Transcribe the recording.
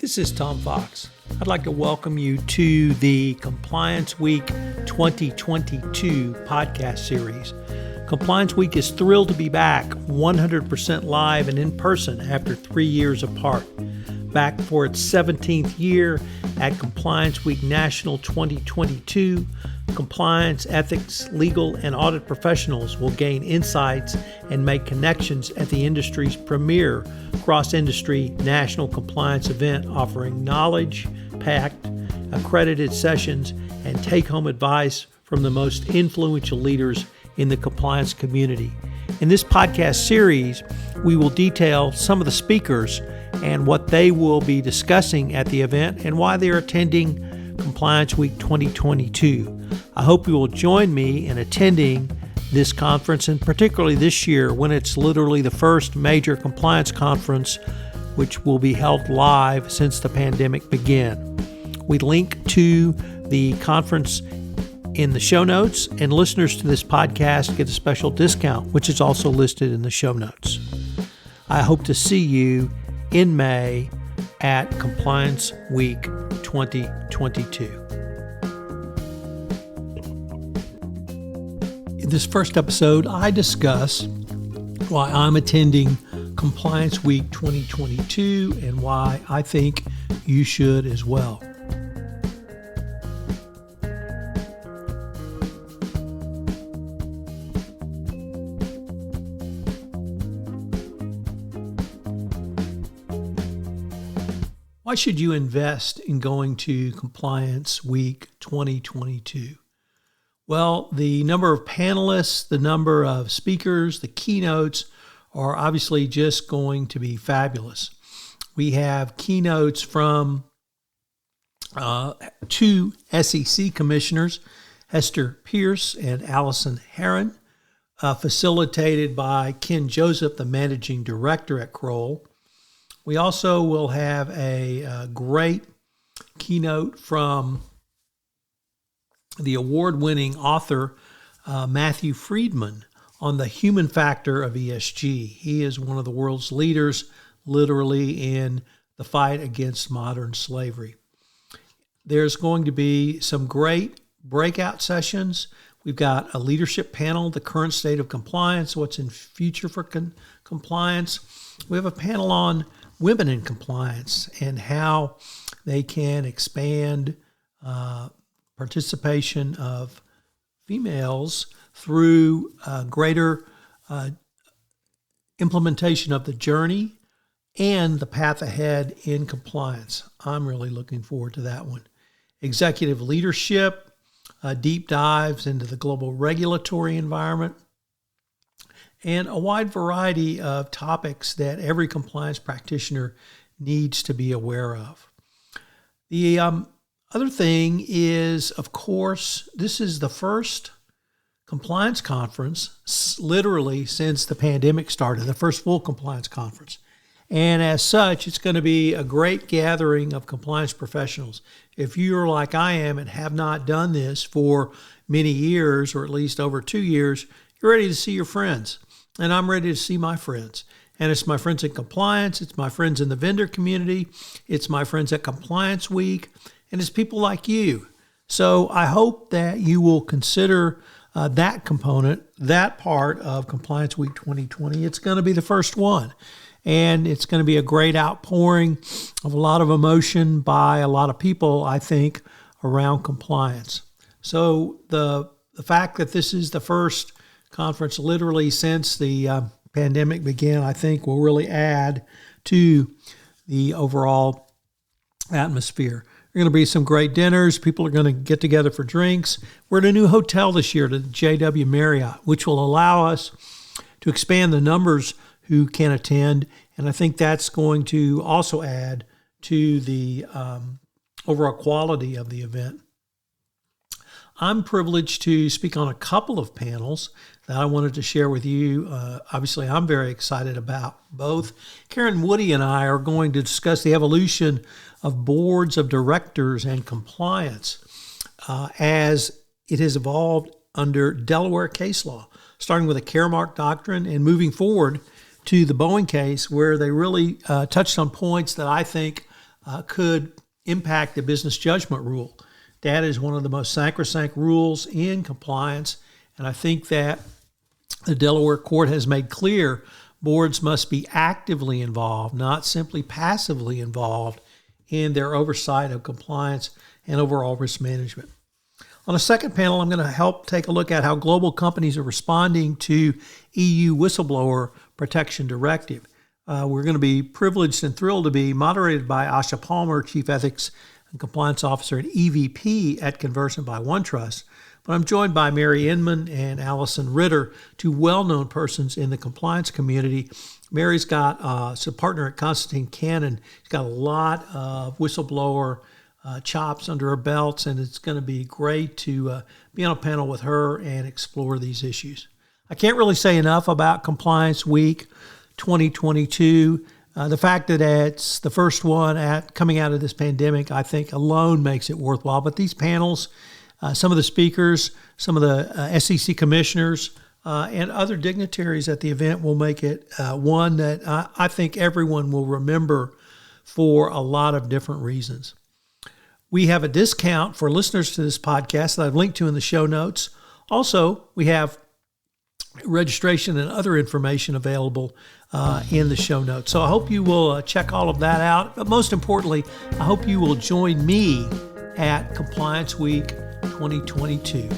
This is Tom Fox. I'd like to welcome you to the Compliance Week 2022 podcast series. Compliance Week is thrilled to be back 100% live and in person after 3 years apart. Back for its 17th year at Compliance Week National 2022, compliance, ethics, legal, and audit professionals will gain insights and make connections at the industry's premier cross-industry national compliance event, offering knowledge-packed, accredited sessions and take-home advice from the most influential leaders in the compliance community. In this podcast series, we will detail some of the speakers and what they will be discussing at the event and why they're attending Compliance Week 2022. I hope you will join me in attending this conference, and particularly this year when it's literally the first major compliance conference which will be held live since the pandemic began. We link to the conference in the show notes, and listeners to this podcast get a special discount, which is also listed in the show notes. I hope to see you in May at Compliance Week 2022. In this first episode, I discuss why I'm attending Compliance Week 2022 and why I think you should as well. Why should you invest in going to Compliance Week 2022? Well, the number of panelists, the number of speakers, the keynotes are obviously just going to be fabulous. We have keynotes from two SEC commissioners, Hester Pierce and Allison Herron, facilitated by Ken Joseph, the managing director at Kroll. We also will have a great keynote from the award-winning author Matthew Friedman on the human factor of ESG. He is one of the world's leaders, literally, in the fight against modern slavery. There's going to be some great breakout sessions. We've got a leadership panel, the current state of compliance, what's in future for compliance. We have a panel on women in compliance and how they can expand participation of females through greater implementation of the journey and the path ahead in compliance. I'm really looking forward to that one. Executive leadership, deep dives into the global regulatory environment, and a wide variety of topics that every compliance practitioner needs to be aware of. The other thing is, of course, this is the first compliance conference, literally since the pandemic started, the first full compliance conference. And as such, it's going to be a great gathering of compliance professionals. If you're like I am and have not done this for many years, or at least over 2 years, you're ready to see your friends. And I'm ready to see my friends. And it's my friends in compliance, it's my friends in the vendor community, it's my friends at Compliance Week, and it's people like you. So I hope that you will consider that component, that part of Compliance Week 2020. It's going to be the first one. And it's going to be a great outpouring of a lot of emotion by a lot of people, I think, around compliance. So the fact that this is the first conference literally since the pandemic began, I think will really add to the overall atmosphere. There are going to be some great dinners. People are going to get together for drinks. We're at a new hotel this year, the JW Marriott, which will allow us to expand the numbers who can attend. And I think that's going to also add to the overall quality of the event. I'm privileged to speak on a couple of panels that I wanted to share with you. Obviously, I'm very excited about both. Karen Woody and I are going to discuss the evolution of boards of directors and compliance as it has evolved under Delaware case law, starting with the Caremark doctrine and moving forward to the Boeing case, where they really touched on points that I think could impact the business judgment rule. That is one of the most sacrosanct rules in compliance, and I think that the Delaware court has made clear boards must be actively involved, not simply passively involved in their oversight of compliance and overall risk management. On the second panel, I'm going to help take a look at how global companies are responding to EU Whistleblower Protection Directive. We're going to be privileged and thrilled to be moderated by Asha Palmer, Chief Ethics and Compliance Officer and EVP at Conversant by OneTrust. But I'm joined by Mary Inman and Allison Ritter, two well-known persons in the compliance community. Mary's got a partner at Constantine Cannon. She's got a lot of whistleblower chops under her belts, and it's going to be great to be on a panel with her and explore these issues. I can't really say enough about Compliance Week 2022. The fact that it's the first one coming out of this pandemic, I think alone makes it worthwhile. But these panels, some of the speakers, some of the SEC commissioners, and other dignitaries at the event will make it one that I think everyone will remember for a lot of different reasons. We have a discount for listeners to this podcast that I've linked to in the show notes. Also, we have registration and other information available in the show notes. So I hope you will check all of that out. But most importantly, I hope you will join me at Compliance Week 2022.